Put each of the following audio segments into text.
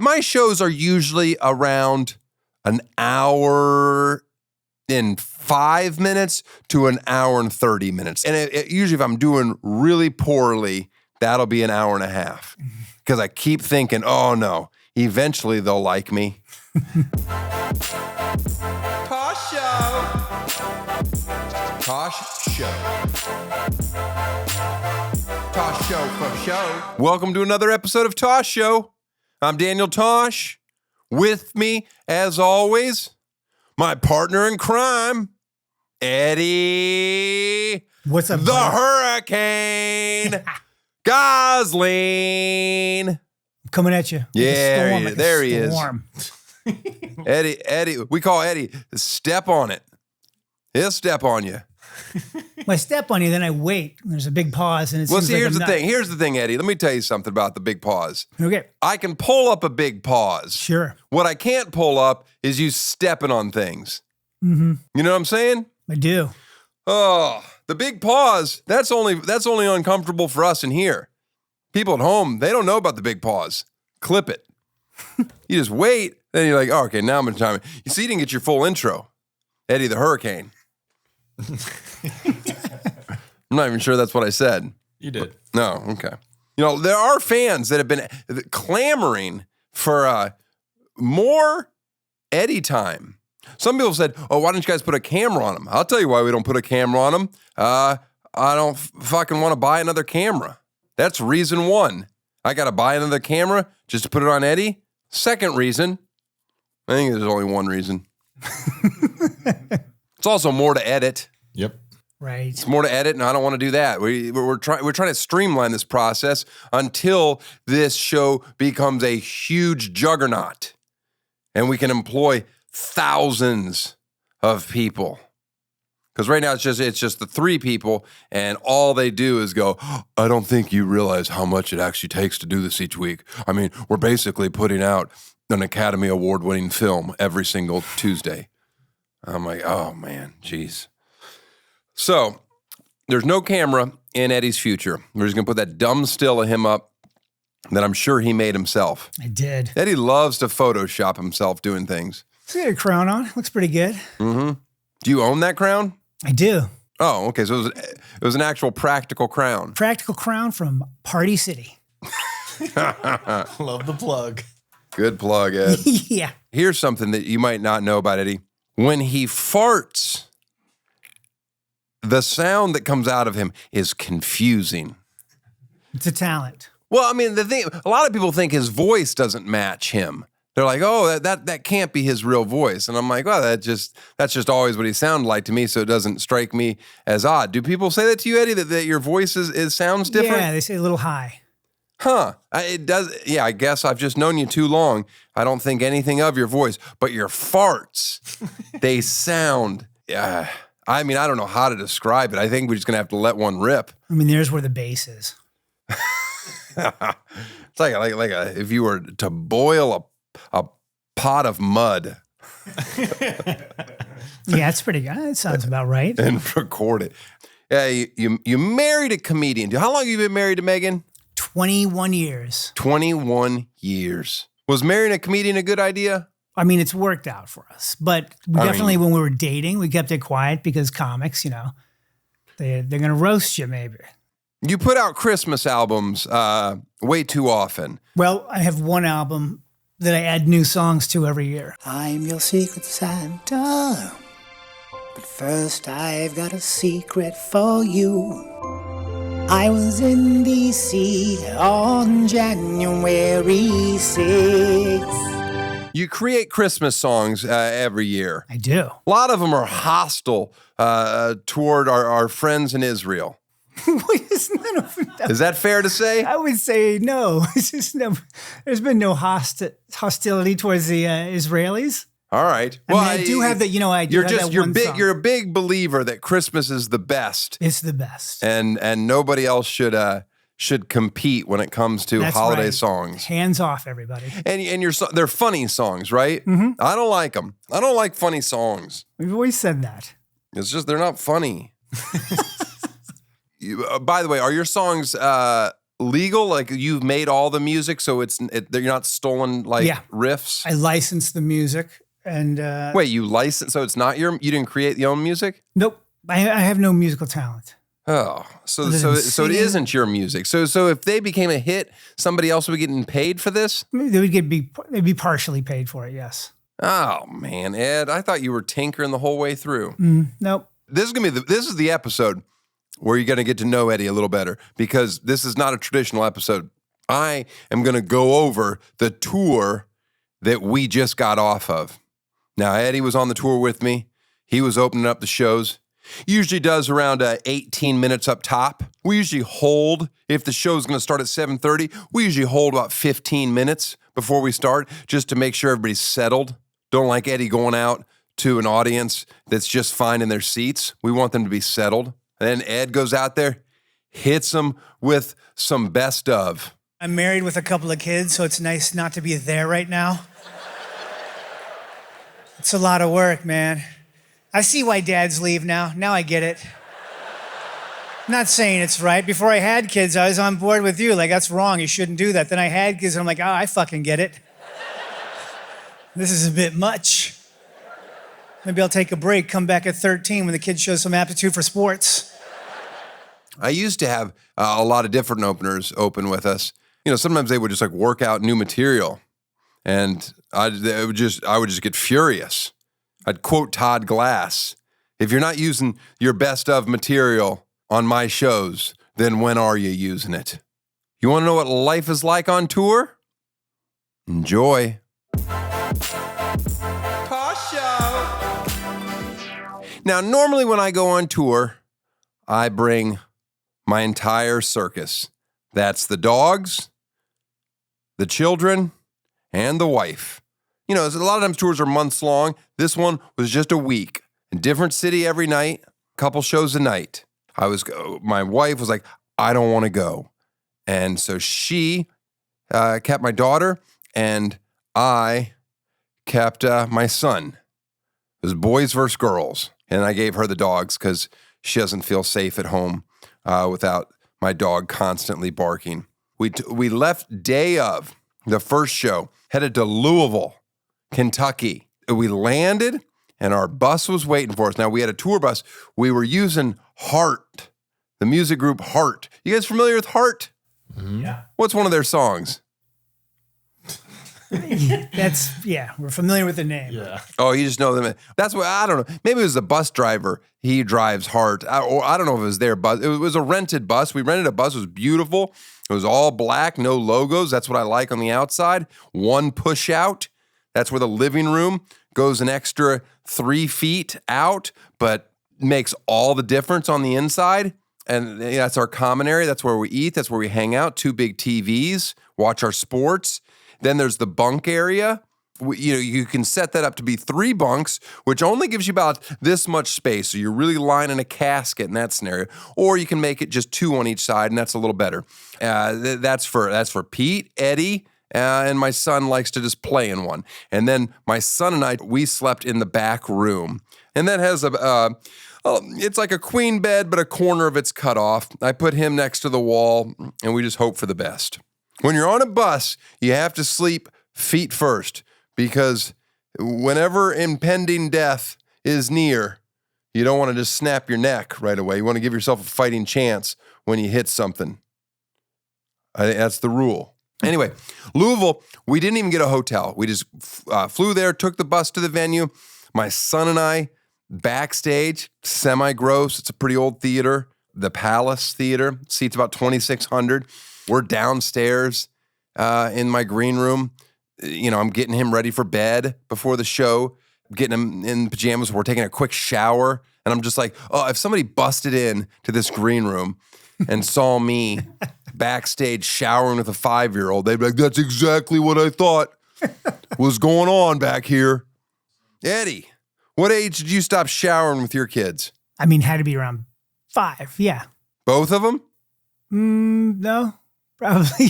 my shows are usually around an hour and 5 minutes to an hour and 30 minutes. And usually if I'm doing really poorly, that'll be an hour and a half. Because I keep thinking, oh no, eventually they'll like me. Tosh Show. Tosh Show. Tosh Show for show. Welcome to another episode of Tosh Show. I'm Daniel Tosh. With me, as always, my partner in crime, Eddie. What's up, the buddy? Hurricane. Gossling. Coming at you. Yeah, there he is. Eddie, we call Eddie, step on it. He'll step on you. When I step on you, then I wait. There's a big pause. And Well, see, here's the thing. Here's the thing, Eddie. Let me tell you something about the big pause. Okay. I can pull up a big pause. Sure. What I can't pull up is you stepping on things. Mm-hmm. You know what I'm saying? I do. Oh, the big pause, that's only uncomfortable for us in here. People at home, they don't know about the big pause. Clip it. You just wait, then you're like, oh, okay, now I'm going to time it. You see, you didn't get your full intro. Eddie the Hurricane. I'm not even sure that's what I said. You did. No, okay. You know, there are fans that have been clamoring for more Eddie time. Some people said, oh, why don't you guys put a camera on him? I'll tell you why we don't put a camera on him. I don't fucking want to buy another camera. That's reason one. I got to buy another camera just to put it on Eddie. Second reason, I think there's only one reason. It's also more to edit. Yep. Right. It's more to edit, and I don't want to do that. We're trying to streamline this process until this show becomes a huge juggernaut, and we can employ thousands of people. Because right now it's just the three people, and all they do is go, I don't think you realize how much it actually takes to do this each week. I mean, we're basically putting out an Academy Award-winning film every single Tuesday. I'm like, oh man, geez. So there's no camera in Eddie's future. We're just gonna put that dumb still of him up that I'm sure he made himself. I did. Eddie loves to Photoshop himself doing things. So you got a crown on. Looks pretty good. Mm-hmm. Do you own that crown? I do. Oh, okay. So it was an actual practical crown. Practical crown from Party City. Love the plug. Good plug, Ed. Yeah. Here's something that you might not know about Eddie. When he farts, the sound that comes out of him is confusing. It's a talent. Well, I mean, the thing, a lot of people think his voice doesn't match him. They're like, oh, that can't be his real voice. And I'm like, well, that's just always what he sounded like to me, so it doesn't strike me as odd. Do people say that to you, Eddie, that your voice sounds different? Yeah, they say a little high. Huh. It does. Yeah, I guess I've just known you too long. I don't think anything of your voice, but your farts, they sound, I mean, I don't know how to describe it. I think we're just going to have to let one rip. I mean, there's where the bass is. It's like if you were to boil a pot of mud. Yeah, it's pretty good. It sounds about right. And record it. Yeah, you married a comedian. How long have you been married to Megan? 21 years. 21 years. Was marrying a comedian a good idea? I mean, it's worked out for us. But definitely when we were dating, we kept it quiet because comics, you know, they're going to roast you maybe. You put out Christmas albums way too often. Well, I have one album that I add new songs to every year. I'm your secret Santa, but first I've got a secret for you. I was in D.C. on January 6th. You create Christmas songs every year. I do. A lot of them are hostile toward our friends in Israel. Is that fair to say? I would say no. There's been no hostility towards the Israelis. All right. Well, I do have that. You know, you're a big believer that Christmas is the best. It's the best, and nobody else should compete when it comes to holiday songs. Hands off, everybody. And they're funny songs, right? Mm-hmm. I don't like them. I don't like funny songs. We've always said that. It's just they're not funny. By the way, are your songs legal? Like you've made all the music, so you're not stolen riffs? I licensed the music and Wait, you licensed, so it's not you didn't create your own music? Nope. I have no musical talent. Oh, so it isn't your music. So if they became a hit, somebody else would be getting paid for this? They'd be partially paid for it, yes. Oh man, Ed, I thought you were tinkering the whole way through. Nope. This is the episode where you're going to get to know Eddie a little better, because this is not a traditional episode. I am going to go over the tour that we just got off of. Now, Eddie was on the tour with me. He was opening up the shows. Usually does around 18 minutes up top. We usually hold, if the show's going to start at 7:30, we usually hold about 15 minutes before we start, just to make sure everybody's settled. Don't like Eddie going out to an audience that's just fine in their seats. We want them to be settled. And then Ed goes out there, hits them with some best of. I'm married with a couple of kids, so it's nice not to be there right now. It's a lot of work, man. I see why dads leave now. Now I get it. I'm not saying it's right. Before I had kids, I was on board with you. Like, that's wrong. You shouldn't do that. Then I had kids, and I'm like, I fucking get it. This is a bit much. Maybe I'll take a break, come back at 13 when the kids show some aptitude for sports. I used to have a lot of different openers open with us. You know, sometimes they would just work out new material, and I would just get furious. I'd quote Todd Glass: "If you're not using your best of material on my shows, then when are you using it?" You want to know what life is like on tour? Enjoy. Tosh Show. Now, normally when I go on tour, I bring my entire circus. That's the dogs, the children, and the wife. You know, a lot of times tours are months long. This one was just a week. A different city every night, a couple shows a night. My wife was like, I don't want to go. And so she kept my daughter, and I kept my son. It was boys versus girls. And I gave her the dogs because she doesn't feel safe at home without my dog constantly barking. We left day of the first show, headed to Louisville, Kentucky. We landed, and our bus was waiting for us. Now, we had a tour bus. We were using Heart, the music group Heart. You guys familiar with Heart? Mm-hmm. Yeah. What's one of their songs? We're familiar with the name. Yeah. Oh, you just know them. That's what, I don't know. Maybe it was the bus driver. He drives Heart. Or I don't know if it was their bus. It was a rented bus. We rented a bus. It was beautiful. It was all black, no logos. That's what I like on the outside. One push out. That's where the living room goes an extra 3 feet out, but makes all the difference on the inside. And that's our common area. That's where we eat. That's where we hang out. 2 big TVs, watch our sports. Then there's the bunk area. You can set that up to be 3 bunks, which only gives you about this much space. So you're really lying in a casket in that scenario. Or you can make it just 2 on each side, and that's a little better. That's for Pete, Eddie, and my son likes to just play in one. And then my son and I, we slept in the back room. And that has it's like a queen bed, but a corner of it's cut off. I put him next to the wall, and we just hope for the best. When you're on a bus, you have to sleep feet first, because whenever impending death is near, you don't want to just snap your neck right away. You want to give yourself a fighting chance when you hit something. I think that's the rule. Anyway, Louisville, we didn't even get a hotel. We just flew there, took the bus to the venue. My son and I, backstage, semi-gross. It's a pretty old theater, the Palace Theater. Seats about 2,600. We're downstairs in my green room. You know, I'm getting him ready for bed before the show, getting him in pajamas. We're taking a quick shower. And I'm just like, oh, if somebody busted in to this green room and saw me backstage showering with a 5-year-old, they'd be like, that's exactly what I thought was going on back here. Eddie, what age did you stop showering with your kids? I mean, had to be around 5, yeah. Both of them? No. Probably.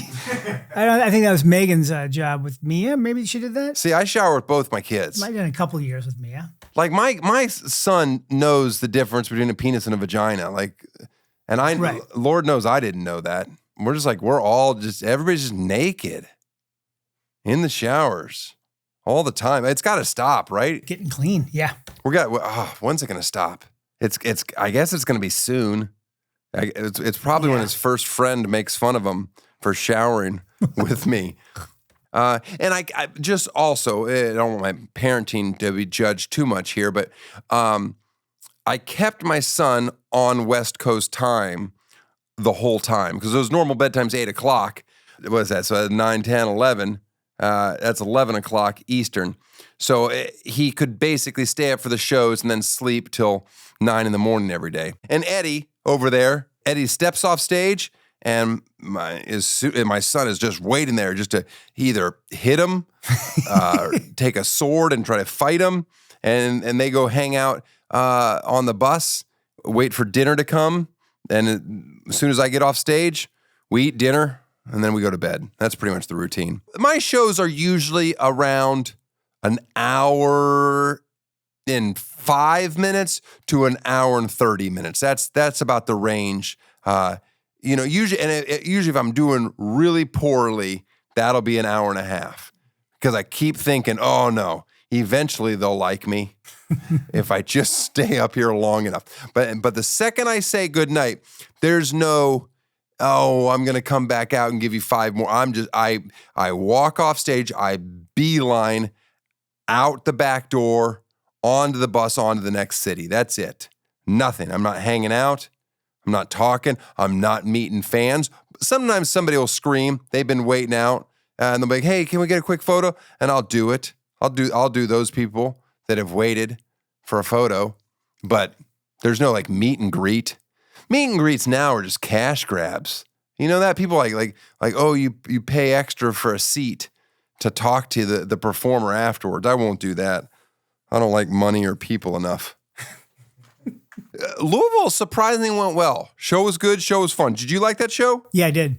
I think that was Megan's job with Mia. Maybe she did that. See, I shower with both my kids. Might have done a couple years with Mia. Like my son knows the difference between a penis and a vagina. Right. Lord knows I didn't know that. everybody's just naked in the showers all the time. It's got to stop, right? Getting clean. Yeah. When's it going to stop? I guess it's going to be soon. It's probably when his first friend makes fun of him for showering with me. And I just also, I don't want my parenting to be judged too much here, but I kept my son on West Coast time the whole time because those normal bedtime's 8 o'clock. What is that? So 9, 10, 11. That's 11 o'clock Eastern. So he could basically stay up for the shows and then sleep till 9 in the morning every day. And Eddie over there, Eddie steps off stage and my son is just waiting there just to either hit him, take a sword and try to fight him. And they go hang out on the bus, wait for dinner to come. And as soon as I get off stage, we eat dinner and then we go to bed. That's pretty much the routine. My shows are usually around an hour and 5 minutes to an hour and 30 minutes. That's about the range. Usually if I'm doing really poorly, that'll be an hour and a half because I keep thinking, oh no, eventually they'll like me if I just stay up here long enough. But the second I say goodnight, there's no, I'm going to come back out and give you 5 more. I walk off stage, I beeline out the back door, onto the bus, onto the next city. That's it. Nothing. I'm not hanging out. I'm not talking. I'm not meeting fans. Sometimes somebody will scream. They've been waiting out and they'll be like, hey, can we get a quick photo? And I'll do it. I'll do those people that have waited for a photo, but there's no like meet and greet. Meet and greets now are just cash grabs. You know that? People like, oh, you pay extra for a seat to talk to the performer afterwards. I won't do that. I don't like money or people enough. Louisville surprisingly went well. Show was good. Show was fun. Did you like that show? Yeah, I did.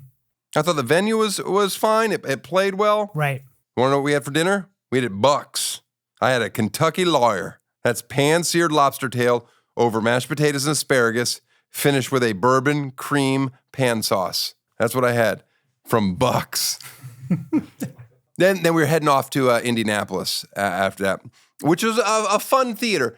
I thought the venue was fine. It played well. Right. You want to know what we had for dinner? We had at Bucks. I had a Kentucky lawyer. That's pan-seared lobster tail over mashed potatoes and asparagus, finished with a bourbon cream pan sauce. That's what I had from Bucks. Then we were heading off to Indianapolis after that, which was a fun theater.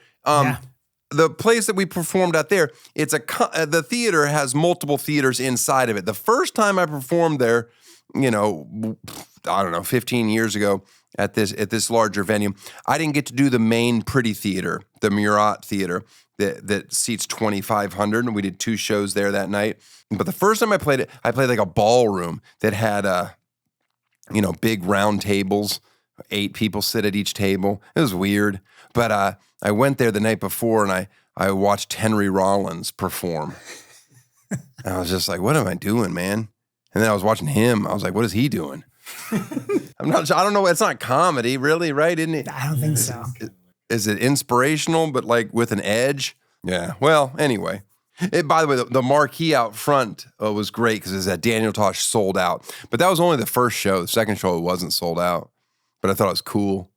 The place that we performed out there, the theater has multiple theaters inside of it. The first time I performed there, I don't know, 15 years ago at this larger venue, I didn't get to do the main pretty theater, the Murat Theater that seats 2,500, and we did 2 shows there that night. But the first time I played like a ballroom that had big round tables, 8 people sit at each table. It was weird, but I went there the night before and I watched Henry Rollins perform. And I was just like, what am I doing, man? And then I was watching him. I was like, what is he doing? I don't know. It's not comedy, really, right? Isn't it? I don't think so. Is it inspirational, but like with an edge? Yeah. Well, anyway. By the way, the marquee out front was great because it's that Daniel Tosh sold out. But that was only the first show. The second show wasn't sold out. But I thought it was cool.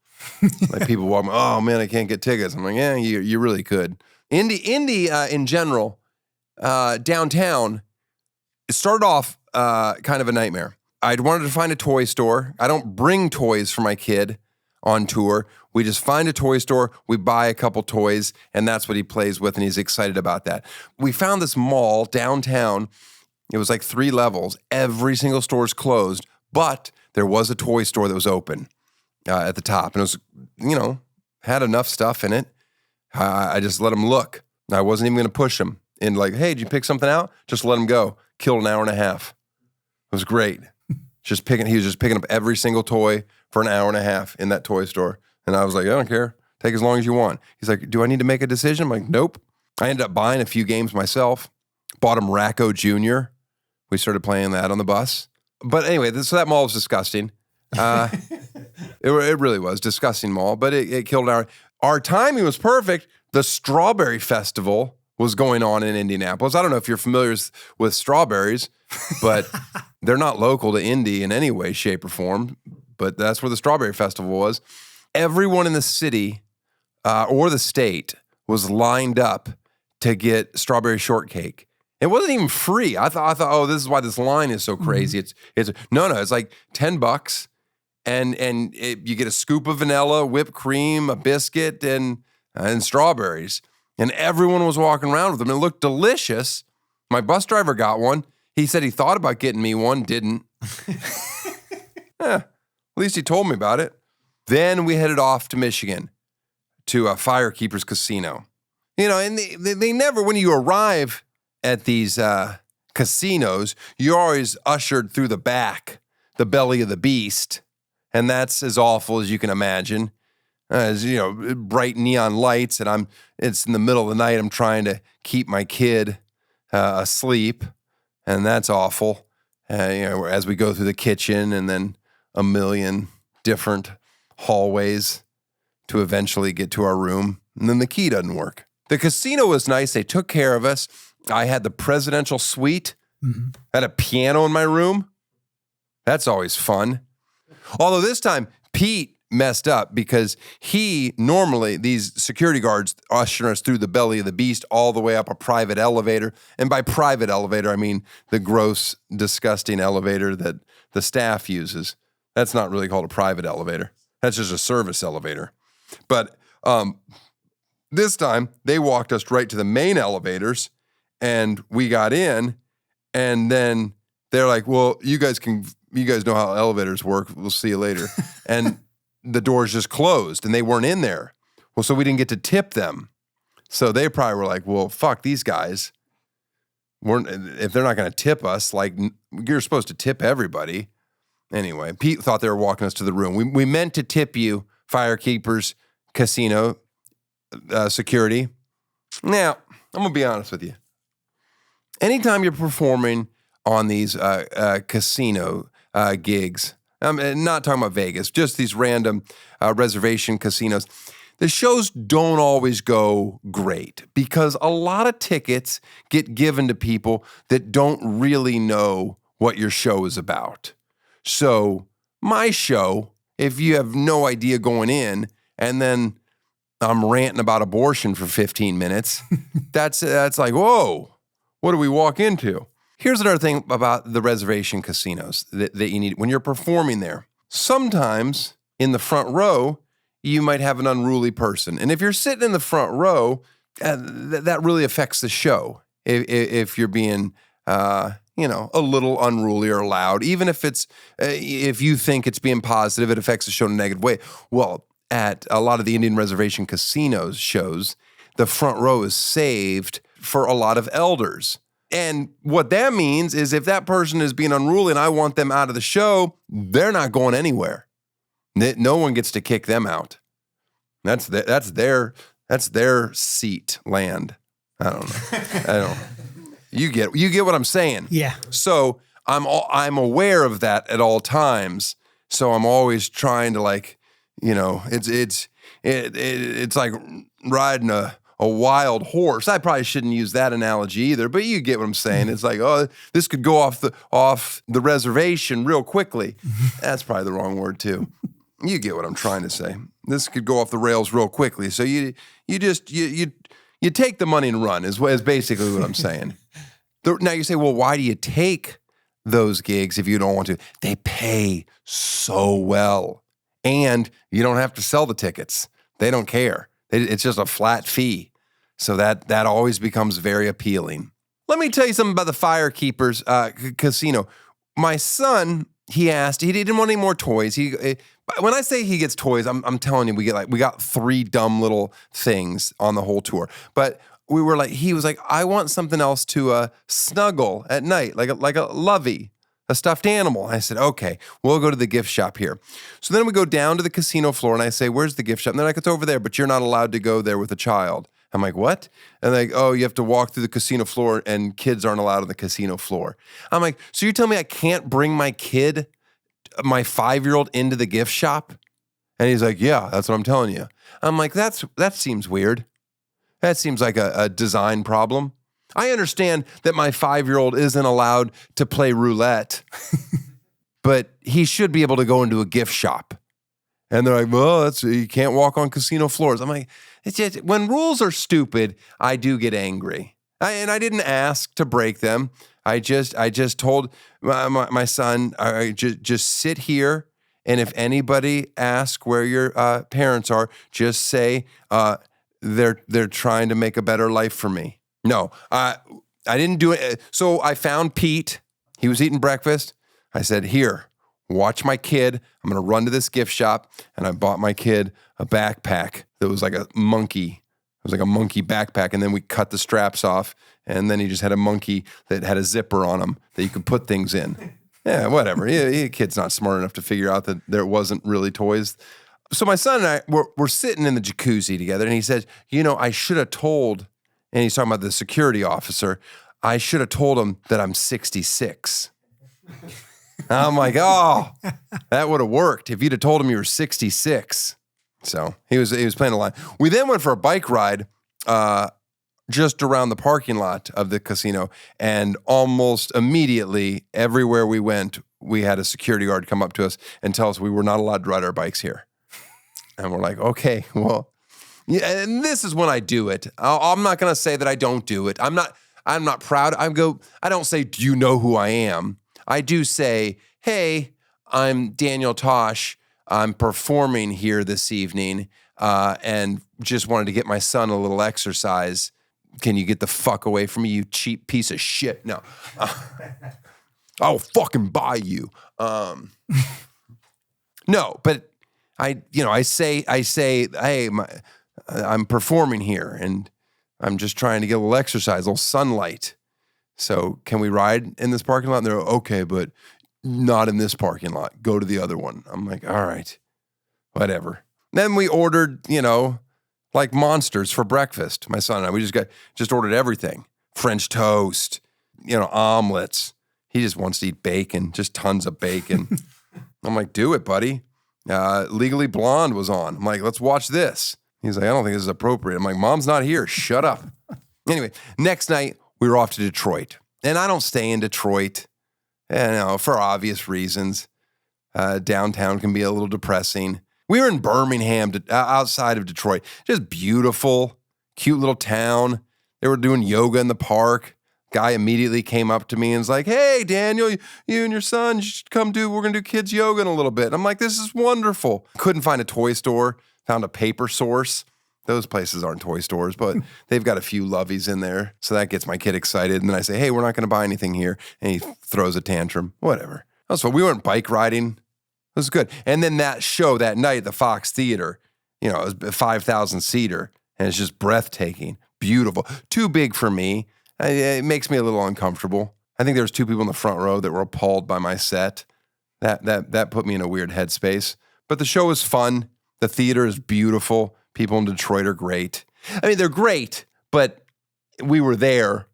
Like people walking, oh man, I can't get tickets. I'm like, yeah, you really could. Indy in general, downtown, it started off kind of a nightmare. I wanted to find a toy store. I don't bring toys for my kid on tour. We just find a toy store, we buy a couple toys, and that's what he plays with, and he's excited about that. We found this mall downtown. It was like 3 levels. Every single store is closed, but there was a toy store that was open at the top, and it was, had enough stuff in it. I just let him look. I wasn't even going to push him. And like, hey, did you pick something out? Just let him go. Killed an hour and a half. It was great. He was just picking up every single toy for an hour and a half in that toy store. And I was like, I don't care. Take as long as you want. He's like, do I need to make a decision? I'm like, nope. I ended up buying a few games myself. Bought him Racco Jr. We started playing that on the bus. But anyway, so that mall was disgusting. It really was disgusting mall, but it killed an hour. Our timing was perfect. The Strawberry Festival was going on in Indianapolis. I don't know if you're familiar with strawberries, but they're not local to Indy in any way, shape, or form. But that's where the Strawberry Festival was. Everyone in the city or the state was lined up to get strawberry shortcake. It wasn't even free. I thought, oh, this is why this line is so crazy. It's no, it's like $10, and you get a scoop of vanilla, whipped cream, a biscuit, and strawberries. And everyone was walking around with them. It looked delicious. My bus driver got one. He said he thought about getting me one, didn't. At least he told me about it. Then we headed off to Michigan to Firekeepers Casino. You know, and they never, when you arrive at these casinos, you're always ushered through the back, the belly of the beast. And that's as awful as you can imagine. As you know, bright neon lights, and it's in the middle of the night. I'm trying to keep my kid asleep, and that's awful. As we go through the kitchen and then a million different hallways to eventually get to our room, and then the key doesn't work. The casino was nice. They took care of us. I had the presidential suite. I had a piano in my room. That's always fun. Although this time, Pete messed up because these security guards usher us through the belly of the beast all the way up a private elevator. And by private elevator, I mean the gross, disgusting elevator that the staff uses. That's not really called a private elevator. That's just a service elevator. But this time, they walked us right to the main elevators, and we got in, and then they're like, well, you guys know how elevators work. We'll see you later. And the doors just closed, and they weren't in there. Well, so we didn't get to tip them. So they probably were like, well, fuck these guys. If they're not going to tip us, like, you're supposed to tip everybody. Anyway, Pete thought they were walking us to the room. We meant to tip you, Firekeepers Casino security. Now, I'm going to be honest with you. Anytime you're performing on these casino gigs, I'm not talking about Vegas, just these random reservation casinos, the shows don't always go great because a lot of tickets get given to people that don't really know what your show is about. So my show, if you have no idea going in, and then I'm ranting about abortion for 15 minutes, that's like, whoa, what do we walk into? Here's another thing about the reservation casinos that you need when you're performing there. Sometimes in the front row, you might have an unruly person. And if you're sitting in the front row, that really affects the show. If you're being, a little unruly or loud, even if if you think it's being positive, it affects the show in a negative way. Well, at a lot of the Indian reservation casinos shows, the front row is saved for a lot of elders. And what that means is if that person is being unruly and I want them out of the show, they're not going anywhere. No one gets to kick them out. That's their seat land. I don't know. You get what I'm saying. Yeah. So I'm aware of that at all times. So I'm always trying to it's like riding a wild horse. I probably shouldn't use that analogy either, but you get what I'm saying. It's like, oh, this could go off the reservation real quickly. That's probably the wrong word too. You get what I'm trying to say. This could go off the rails real quickly. So you take the money and run is basically what I'm saying. Now you say, well, why do you take those gigs if you don't want to? They pay so well, and you don't have to sell the tickets. They don't care. It's just a flat fee. So that always becomes very appealing. Let me tell you something about the Firekeepers Casino. My son, he didn't want any more toys. When I say he gets toys, I'm telling you, we got 3 dumb little things on the whole tour. But he was like, I want something else to snuggle at night, like a lovey, a stuffed animal. I said, okay, we'll go to the gift shop here. So then we go down to the casino floor, and I say, where's the gift shop? And they're like, it's over there, but you're not allowed to go there with a child. I'm like, what? And they're like, oh, you have to walk through the casino floor, and kids aren't allowed on the casino floor. I'm like, so you're telling me I can't bring my 5-year-old into the gift shop? And he's like, yeah, that's what I'm telling you. I'm like, that seems weird. That seems like a design problem. I understand that my 5-year-old isn't allowed to play roulette, but he should be able to go into a gift shop. And they're like, well, you can't walk on casino floors. I'm like, it's just, when rules are stupid, I do get angry. I didn't ask to break them. I just told my son, just sit here, and if anybody asks where your parents are, just say they're trying to make a better life for me. No, I didn't do it. So I found Pete. He was eating breakfast. I said, here, watch my kid. I'm going to run to this gift shop, and I bought my kid a backpack that was like a monkey. It was like a monkey backpack, and then we cut the straps off, and then he just had a monkey that had a zipper on him that you could put things in. Yeah, whatever. Yeah, kid's not smart enough to figure out that there wasn't really toys. So my son and I, we're sitting in the jacuzzi together, and he says, I should have told, and he's talking about the security officer, I should have told him that I'm 66. I'm like, oh, that would have worked if you'd have told him you were 66. So he was playing a line. We then went for a bike ride just around the parking lot of the casino, and almost immediately, everywhere we went, we had a security guard come up to us and tell us we were not allowed to ride our bikes here. And we're like, okay, well, yeah. And this is when I do it. I'm not going to say that I don't do it. I'm not proud. I don't say, do you know who I am? I do say, hey, I'm Daniel Tosh. I'm performing here this evening and just wanted to get my son a little exercise. Can you get the fuck away from me, you cheap piece of shit? No. I'll fucking buy you. No, but I say, hey, I'm performing here and I'm just trying to get a little exercise, a little sunlight. So can we ride in this parking lot? And they're okay, but not in this parking lot. Go to the other one. I'm like, all right, whatever. Then we ordered, like monsters for breakfast. My son and I, we just ordered everything. French toast, omelets. He just wants to eat bacon, just tons of bacon. I'm like, do it, buddy. Legally Blonde was on. I'm like, let's watch this. He's like, I don't think this is appropriate. I'm like, Mom's not here. Shut up. Anyway, next night, we were off to Detroit. And I don't stay in Detroit, for obvious reasons. Downtown can be a little depressing. We were in Birmingham, outside of Detroit. Just beautiful, cute little town. They were doing yoga in the park. Guy immediately came up to me and was like, hey, Daniel, you and your son should we're going to do kids yoga in a little bit. And I'm like, this is wonderful. Couldn't find a toy store. Found a Paper Source. Those places aren't toy stores, but they've got a few loveys in there. So that gets my kid excited. And then I say, hey, we're not going to buy anything here. And he throws a tantrum. Whatever. So we went bike riding. It was good. And then that show that night at the Fox Theater, it was a 5,000-seater. And it's just breathtaking. Beautiful. Too big for me. It makes me a little uncomfortable. I think there was 2 people in the front row that were appalled by my set. That put me in a weird headspace. But the show was fun. The theater is beautiful. People in Detroit are great. I mean, they're great, but we were there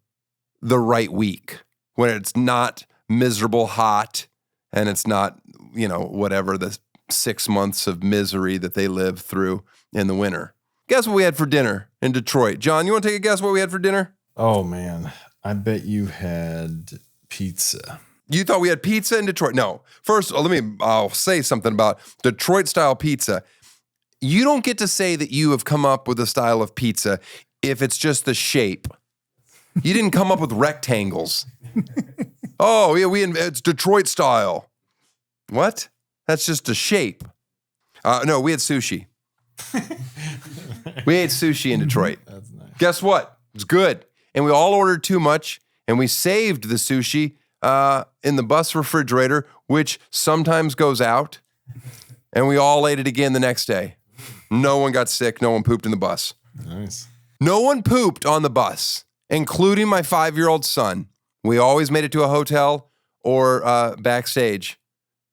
the right week when it's not miserable hot and it's not, whatever the 6 months of misery that they live through in the winter. Guess what we had for dinner in Detroit? John, you want to take a guess what we had for dinner? Oh, man. I bet you had pizza. You thought we had pizza in Detroit? No. First, I'll say something about Detroit-style pizza. You don't get to say that you have come up with a style of pizza if it's just the shape. You didn't come up with rectangles. Oh, yeah, it's Detroit style. What? That's just a shape. No, we had sushi. We ate sushi in Detroit. That's nice. Guess what? It's good. And we all ordered too much, and we saved the sushi in the bus refrigerator, which sometimes goes out, and we all ate it again the next day. No one got sick. No one pooped in the bus. Nice. No one pooped on the bus, including my 5-year-old son. We always made it to a hotel or backstage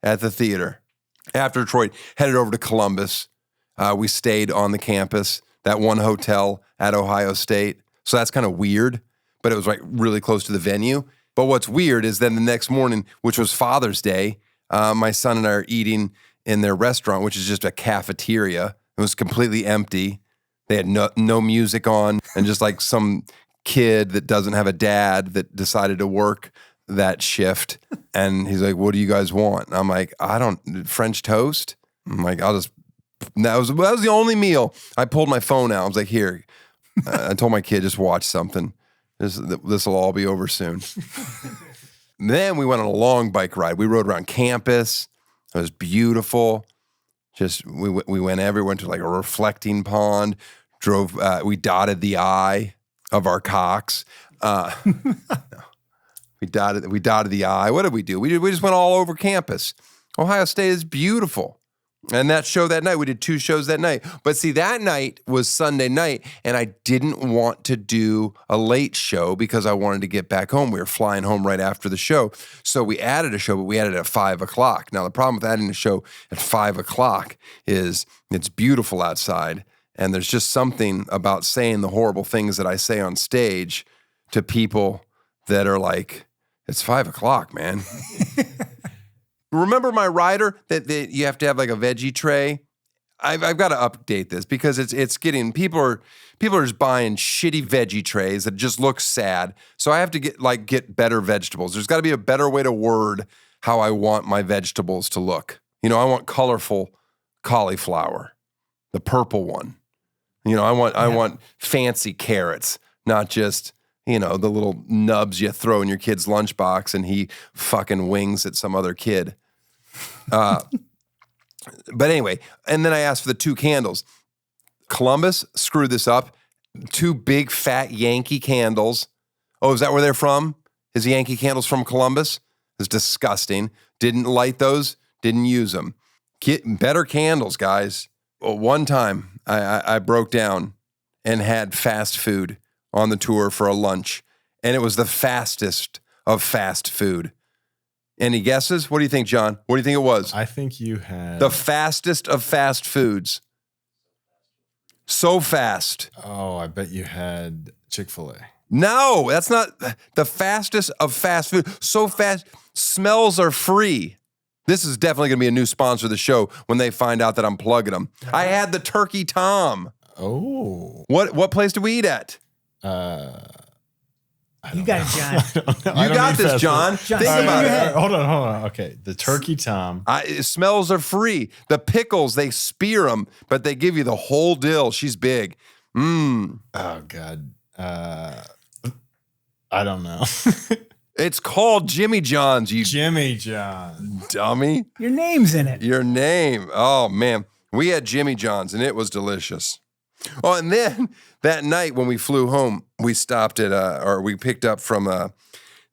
at the theater. After Detroit, headed over to Columbus. We stayed on the campus, that one hotel at Ohio State. So that's kind of weird, but it was really close to the venue. But what's weird is then the next morning, which was Father's Day, my son and I are eating in their restaurant, which is just a cafeteria. It was completely empty. They had no music on, and just like some kid that doesn't have a dad that decided to work that shift. And he's like, what do you guys want? And I'm like, French toast? I'm like, that was the only meal. I pulled my phone out. I was like, here. I told my kid, just watch something. This will all be over soon. Then we went on a long bike ride. We rode around campus. It was beautiful. Just we went everywhere, went to like a reflecting pond. We dotted the I of our cocks. We dotted the I. What did we do? We just went all over campus. Ohio State is beautiful. And that show that night, we did 2 shows that night. But see, that night was Sunday night, and I didn't want to do a late show because I wanted to get back home. We were flying home right after the show. So we added a show, but we added it at 5 o'clock. Now, the problem with adding a show at 5 o'clock is it's beautiful outside, and there's just something about saying the horrible things that I say on stage to people that are like, it's 5 o'clock, man. Remember my rider that you have to have like a veggie tray? I've got to update this because it's getting people are just buying shitty veggie trays that just look sad. So I have to get better vegetables. There's got to be a better way to word how I want my vegetables to look. You know, I want colorful cauliflower, the purple one. You know, I want fancy carrots, not just, you know, the little nubs you throw in your kid's lunchbox and he fucking wings at some other kid. But anyway, and then I asked for the 2 candles. Columbus screwed this up. 2 big fat Yankee candles. Oh, is that where they're from? Is Yankee candles from Columbus? It's disgusting. Didn't light those. Didn't use them. Get better candles, guys. Well, one time I broke down and had fast food on the tour for a lunch, and it was the fastest of fast food. Any guesses? What do you think, John? What do you think it was? I think you had the fastest of fast foods. So fast. Oh, I bet you had Chick-fil-A. No, that's not the fastest of fast food. So fast, smells are free. This is definitely going to be a new sponsor of the show when they find out that I'm plugging them. I had the Turkey Tom. Oh. What place did we eat at? You got it, John. You got this, John. Think about it. Hold on. Okay. The Turkey Tom. Smells are free. The pickles, they spear them, but they give you the whole dill. She's big. Oh, God. I don't know. It's called Jimmy John's, you Jimmy John. dummy. Your name's in it. Your name. Oh, man. We had Jimmy John's, and it was delicious. Oh, and then that night when we flew home, we stopped at, we picked up from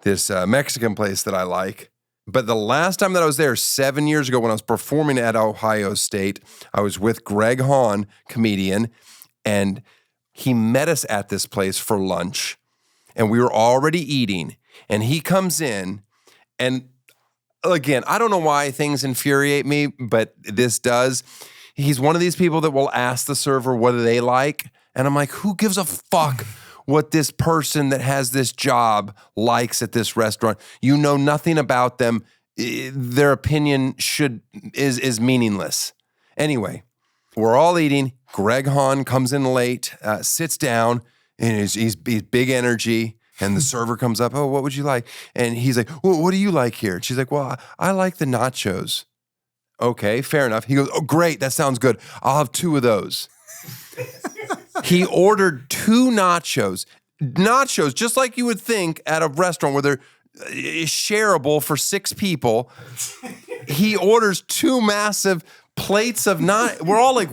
this Mexican place that I like. But the last time that I was there, 7 years ago when I was performing at Ohio State, I was with Greg Hahn, comedian, and he met us at this place for lunch. And we were already eating. And he comes in, and again, I don't know why things infuriate me, but this does. He's one of these people that will ask the server what do they like. And I'm like, who gives a fuck what this person that has this job likes at this restaurant? You know nothing about them. Their opinion is meaningless. Anyway, we're all eating. Greg Hahn comes in late, sits down, and he's big energy. And the server comes up, oh, what would you like? And he's like, well, what do you like here? And she's like, well, I like the nachos. Okay, fair enough. He goes, oh, great, that sounds good. I'll have 2 of those. He ordered 2 nachos. Nachos, just like you would think at a restaurant where they're shareable for 6 people. He orders 2 massive plates of We're all like,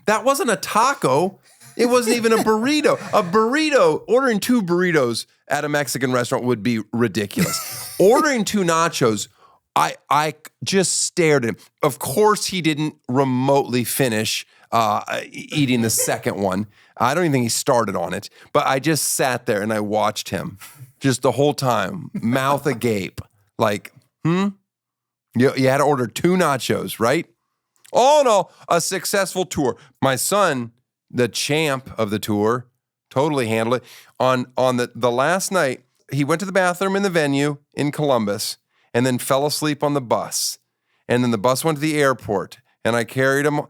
that wasn't a taco. It wasn't even a burrito. A burrito, ordering 2 burritos at a Mexican restaurant would be ridiculous. Ordering 2 nachos, I just stared at him. Of course, he didn't remotely finish eating the second one. I don't even think he started on it. But I just sat there and I watched him just the whole time, mouth agape. Like, You had to order 2 nachos, right? All in all, a successful tour. My son, the champ of the tour, totally handled it. On the last night, he went to the bathroom in the venue in Columbus and then fell asleep on the bus. And then the bus went to the airport, and I carried him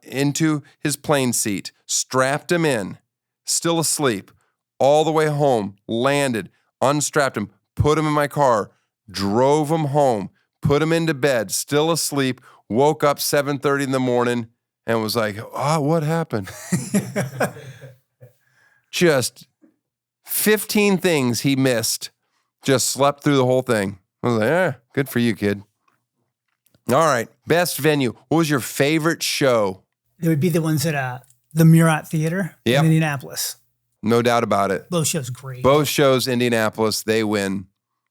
into his plane seat, strapped him in, still asleep, all the way home, landed, unstrapped him, put him in my car, drove him home, put him into bed, still asleep, woke up 7:30 in the morning, and was like, what happened? Just 15 things he missed. Just slept through the whole thing. I was like, good for you, kid. All right. Best venue. What was your favorite show? It would be the ones at the Murat Theater Yep. in Indianapolis. No doubt about it. Those shows great. Both shows, Indianapolis, they win.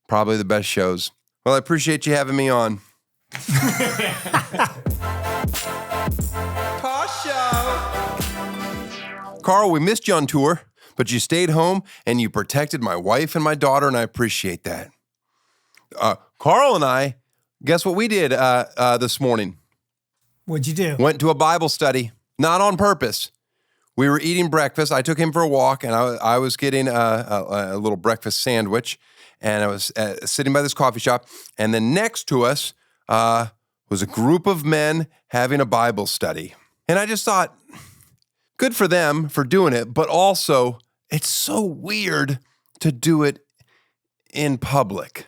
Probably the best shows. Well, I appreciate you having me on. Tosh Show. Carl, we missed you on tour, but you stayed home and you protected my wife and my daughter, and I appreciate that. Carl and I, guess what we did this morning? What'd you do? Went to a Bible study, not on purpose. We were eating breakfast. I took him for a walk, and I was getting a little breakfast sandwich, and I was sitting by this coffee shop, and then next to us was a group of men having a Bible study. And I just thought, good for them for doing it, but also it's so weird to do it in public.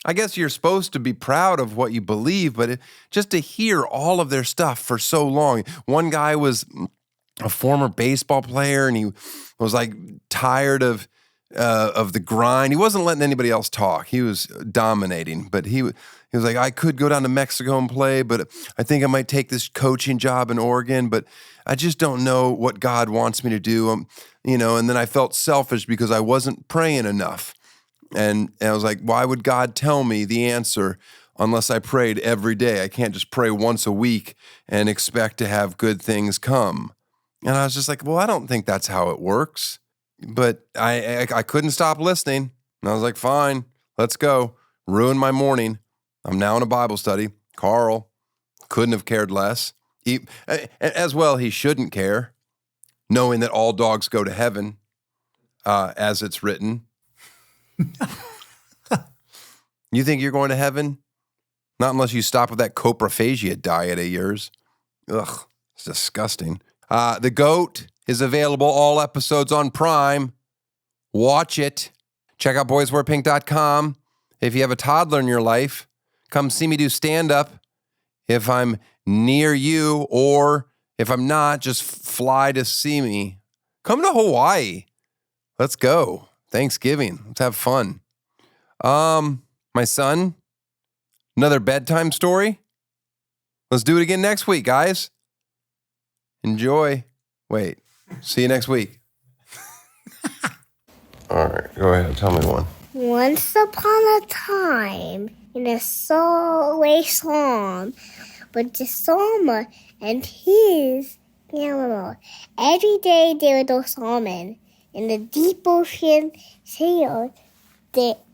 I guess you're supposed to be proud of what you believe, but just to hear all of their stuff for so long. One guy was a former baseball player, and he was like tired of the grind. He wasn't letting anybody else talk. He was dominating, but he was like, I could go down to Mexico and play, but I think I might take this coaching job in Oregon, but I just don't know what God wants me to do. And then I felt selfish because I wasn't praying enough. And I was like, why would God tell me the answer unless I prayed every day? I can't just pray once a week and expect to have good things come. And I was just like, well, I don't think that's how it works. But I couldn't stop listening. And I was like, fine, let's go. Ruined my morning. I'm now in a Bible study. Carl couldn't have cared less. As well, he shouldn't care, knowing that all dogs go to heaven, as it's written. You think you're going to heaven? Not unless you stop with that coprophagia diet of yours. Ugh, it's disgusting. The GOAT is available, all episodes on Prime. Watch it. Check out boyswearpink.com. If you have a toddler in your life, come see me do stand-up. If I'm near you, or if I'm not, just fly to see me. Come to Hawaii. Let's go. Thanksgiving. Let's have fun. My son, another bedtime story. Let's do it again next week, guys. Enjoy. Wait, see you next week. All right, go ahead. Tell me one. Once upon a time, in a song, but the salmon and his animal. Every day there was a salmon in the deep ocean sailed.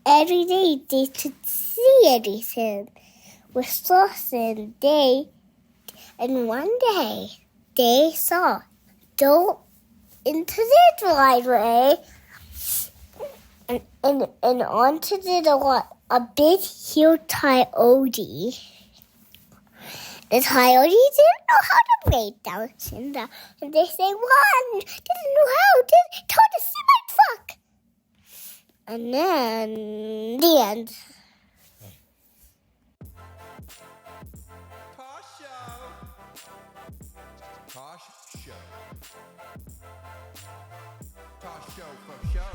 Every day they could see everything with sauce, and one day they saw go into the driveway and onto a big huge coyote. The coyote didn't know how to break down Cinda, and they say one didn't know how to told the cement fuck. And then the end. Tosh Show. Tosh Show. Tosh Show for show.